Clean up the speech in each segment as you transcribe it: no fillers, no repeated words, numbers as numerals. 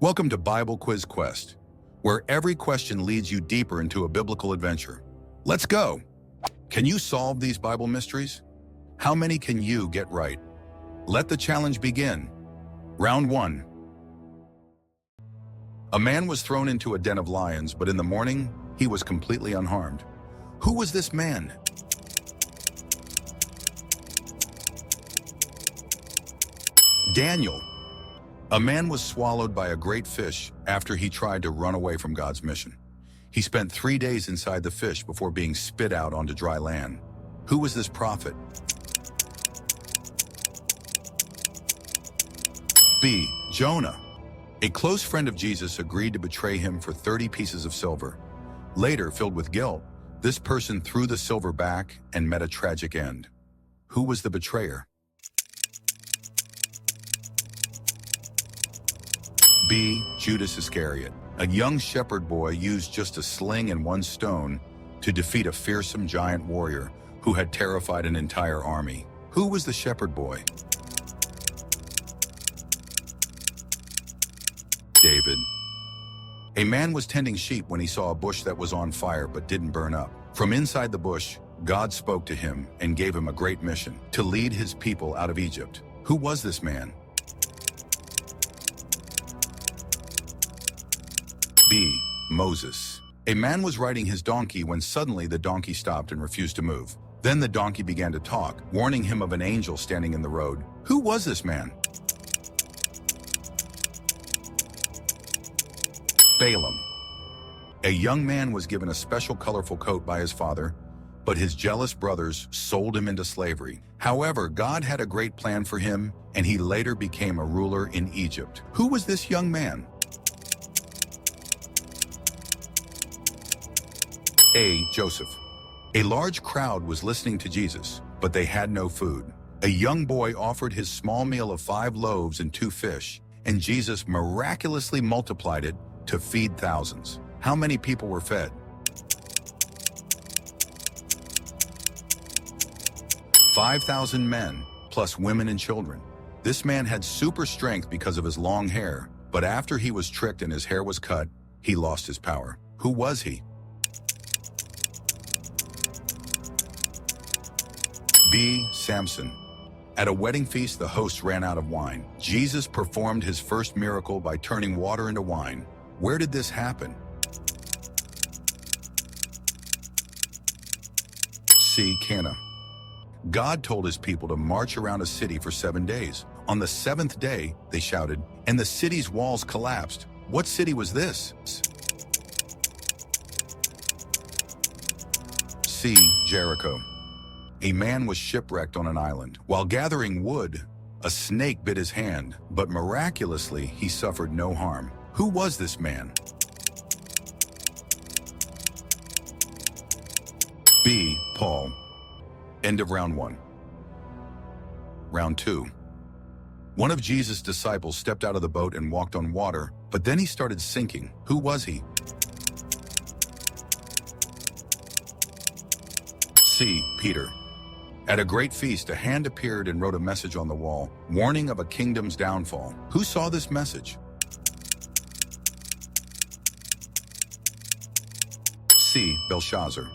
Welcome to Bible Quiz Quest, where every question leads you deeper into a biblical adventure. Let's go! Can you solve these Bible mysteries? How many can you get right? Let the challenge begin. Round 1. A man was thrown into a den of lions, but in the morning, he was completely unharmed. Who was this man? Daniel. A man was swallowed by a great fish after he tried to run away from God's mission. He spent 3 days inside the fish before being spit out onto dry land. Who was this prophet? B. Jonah. A close friend of Jesus agreed to betray him for 30 pieces of silver. Later, filled with guilt, this person threw the silver back and met a tragic end. Who was the betrayer? B. Judas Iscariot. A young shepherd boy used just a sling and one stone to defeat a fearsome giant warrior who had terrified an entire army. Who was the shepherd boy? David. A man was tending sheep when he saw a bush that was on fire but didn't burn up. From inside the bush, God spoke to him and gave him a great mission to lead his people out of Egypt. Who was this man? B. Moses. A man was riding his donkey when suddenly the donkey stopped and refused to move. Then the donkey began to talk, warning him of an angel standing in the road. Who was this man? Balaam. A young man was given a special colorful coat by his father, but his jealous brothers sold him into slavery. However, God had a great plan for him, and he later became a ruler in Egypt. Who was this young man? A. Joseph. A large crowd was listening to Jesus, but they had no food. A young boy offered his small meal of 5 loaves and 2 fish, and Jesus miraculously multiplied it to feed thousands. How many people were fed? 5,000 men, plus women and children. This man had super strength because of his long hair, but after he was tricked and his hair was cut, he lost his power. Who was he? B. Samson. At a wedding feast, the host ran out of wine. Jesus performed his first miracle by turning water into wine. Where did this happen? C. Cana. God told his people to march around a city for 7 days. On the 7th day, they shouted, and the city's walls collapsed. What city was this? C. Jericho. A man was shipwrecked on an island. While gathering wood, a snake bit his hand, but miraculously, he suffered no harm. Who was this man? B. Paul. End of round 1. Round 2. One of Jesus' disciples stepped out of the boat and walked on water, but then he started sinking. Who was he? C. Peter. At a great feast, a hand appeared and wrote a message on the wall, warning of a kingdom's downfall. Who saw this message? C. Belshazzar.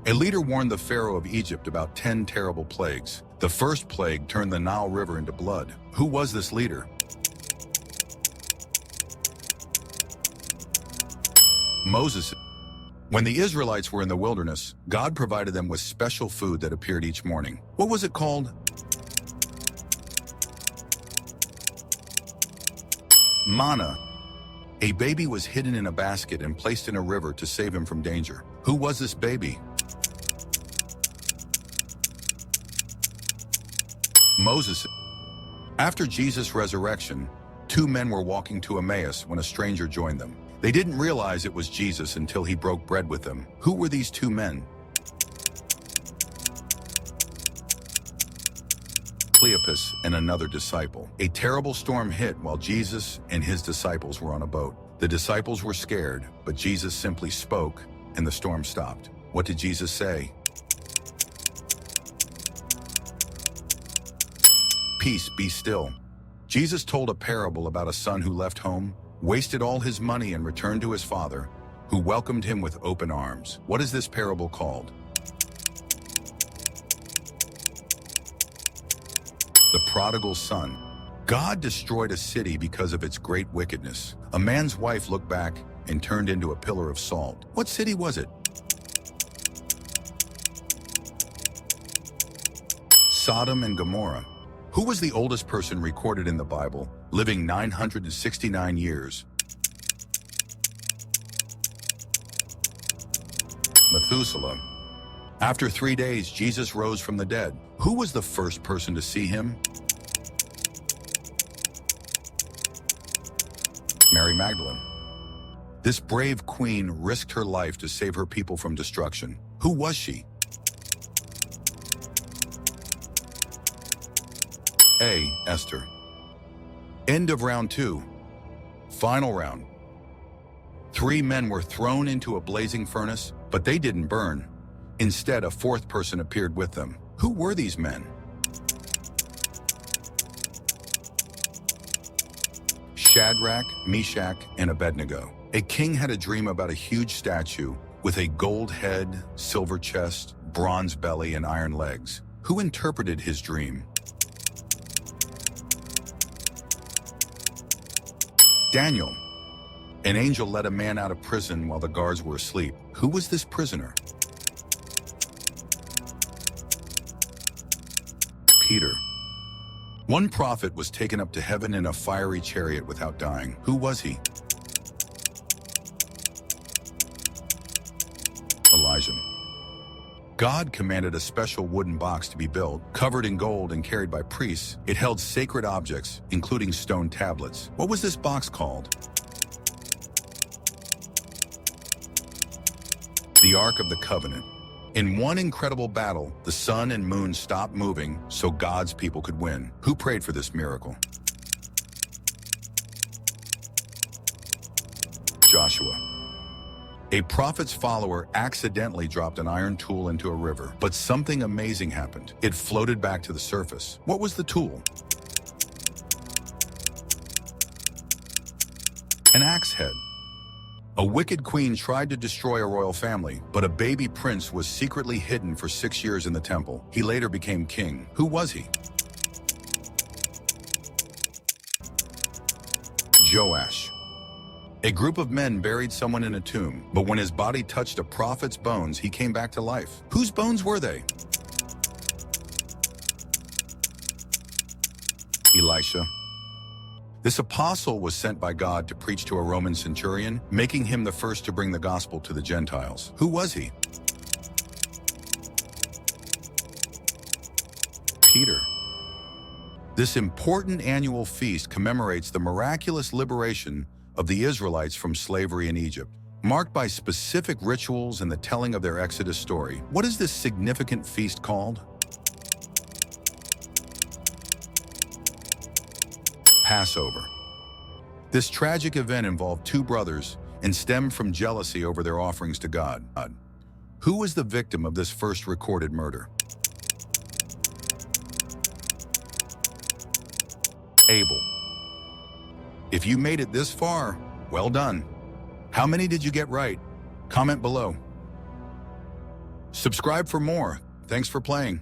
A leader warned the Pharaoh of Egypt about 10 terrible plagues. The first plague turned the Nile River into blood. Who was this leader? Moses. When the Israelites were in the wilderness, God provided them with special food that appeared each morning. What was it called? Manna. A baby was hidden in a basket and placed in a river to save him from danger. Who was this baby? Moses. After Jesus' resurrection, 2 men were walking to Emmaus when a stranger joined them. They didn't realize it was Jesus until he broke bread with them. Who were these 2 men? Cleopas and another disciple. A terrible storm hit while Jesus and his disciples were on a boat. The disciples were scared, but Jesus simply spoke and the storm stopped. What did Jesus say? Peace, be still. Jesus told a parable about a son who left home, wasted all his money and returned to his father, who welcomed him with open arms. What is this parable called? The prodigal son. God destroyed a city because of its great wickedness. A man's wife looked back and turned into a pillar of salt. What city was it? Sodom and Gomorrah. Who was the oldest person recorded in the Bible, living 969 years? Methuselah. After 3 days, Jesus rose from the dead. Who was the first person to see him? Mary Magdalene. This brave queen risked her life to save her people from destruction. Who was she? A. Esther. End of round 2. Final round. 3 men were thrown into a blazing furnace, but they didn't burn. Instead, a 4th person appeared with them. Who were these men? Shadrach, Meshach, and Abednego. A king had a dream about a huge statue with a gold head, silver chest, bronze belly, and iron legs. Who interpreted his dream? Daniel. An angel led a man out of prison while the guards were asleep. Who was this prisoner? Peter. One prophet was taken up to heaven in a fiery chariot without dying. Who was he? Elijah. God commanded a special wooden box to be built, covered in gold and carried by priests. It held sacred objects, including stone tablets. What was this box called? The Ark of the Covenant. In one incredible battle, the sun and moon stopped moving so God's people could win. Who prayed for this miracle? Joshua. A prophet's follower accidentally dropped an iron tool into a river, but something amazing happened. It floated back to the surface. What was the tool? An axe head. A wicked queen tried to destroy a royal family, but a baby prince was secretly hidden for 6 years in the temple. He later became king. Who was he? Joash. A group of men buried someone in a tomb, but when his body touched a prophet's bones, he came back to life. Whose bones were they? Elisha. This apostle was sent by God to preach to a Roman centurion, making him the first to bring the gospel to the Gentiles. Who was he? Peter. This important annual feast commemorates the miraculous liberation of the Israelites from slavery in Egypt, marked by specific rituals and the telling of their Exodus story. What is this significant feast called? Passover. This tragic event involved 2 brothers and stemmed from jealousy over their offerings to God. Who was the victim of this first recorded murder? Abel. If you made it this far, well done. How many did you get right? Comment below. Subscribe for more. Thanks for playing.